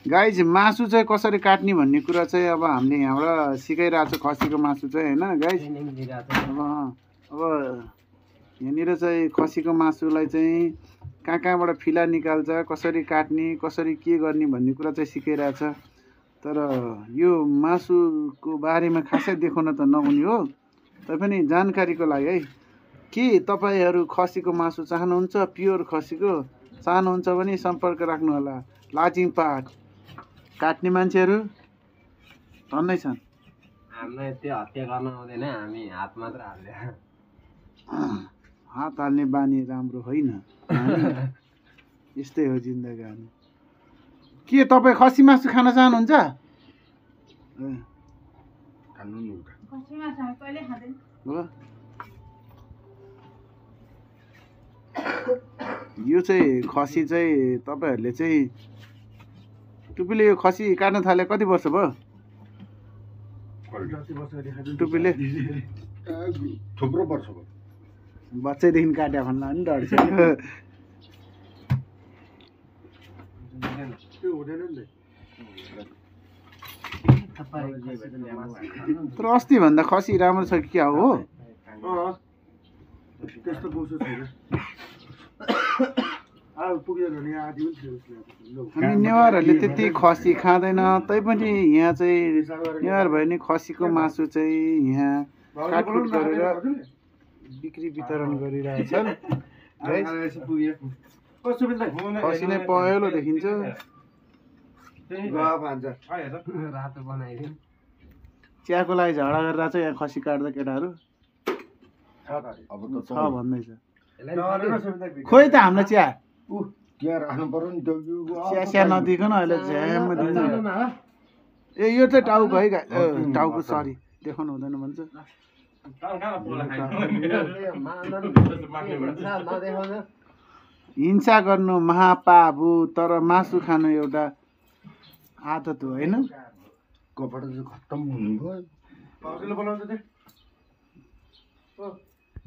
Guys मासु चाहिँ कसरी काट्ने भन्ने कुरा चाहिँ अब हामीले यहाँबाट सिकाइरहेको छ खसीको मासु चाहिँ होइन गाइज। अब यहाँनिर चाहिँ खसीको मासुलाई चाहिँ कहाँ कहाँबाट फिला निकाल्छ, कसरी काट्ने, कसरी के गर्ने भन्ने कुरा चाहिँ सिकाइरहेछ। तर यो मासुको बारेमा खासै देखाउन त नहुने हो, तैपनि जानकारीको लागि है। के तपाईँहरू खसीको मासु चाहनुहुन्छ, प्योर खसीको चाहनुहुन्छ भने सम्पर्क राख्नुहोला। लाजिङपाट काट्ने मान्छेहरू टन्नै छन्। हामीलाई त्यो हत्या गर्न आउँदैन, हामी हात मात्र हाल्ने। हात हाल्ने बानी राम्रो होइन, यस्तै हो जिन्दगानी। के तपाईँ खसी मासु खान चाहनुहुन्छ? यो चाहिँ खसी चाहिँ तपाईँहरूले चाहिँ टुपीले यो खसी काट्न थाले कति वर्ष भयो? टुपीले थुप्रो वर्ष भयो। बच्चैदेखि काट्या भन्दा पनि डर छ। तर अस्ति भन्दा खसी राम्रो छ कि क्या हो? हामी नेवारहरूले त्यति खसी खाँदैन, तैपनि यहाँ चाहिँ नेवार भयो भने खसीको मासु चाहिँ यहाँ काटकुट गरेर बिक्री वितरण गरिरहेछन्। खसी नै पहेँलो देखिन्छ। चियाको लागि झगडा गरेर चाहिँ यहाँ खसी काट्दा केटाहरू छ भन्दैछ। खोइ त हाम्रो चिया चिया चिया नदिकन अहिले झ्याममा दिन्छ। ए यो चाहिँ टाउको है, टाउको सरी देखाउनु हुँदैन भन्छ। हिंसा गर्नु महापाप हो, तर मासु खानु एउटा आदत हो होइन। कपडा चाहिँ खत्तम हुनुभयो।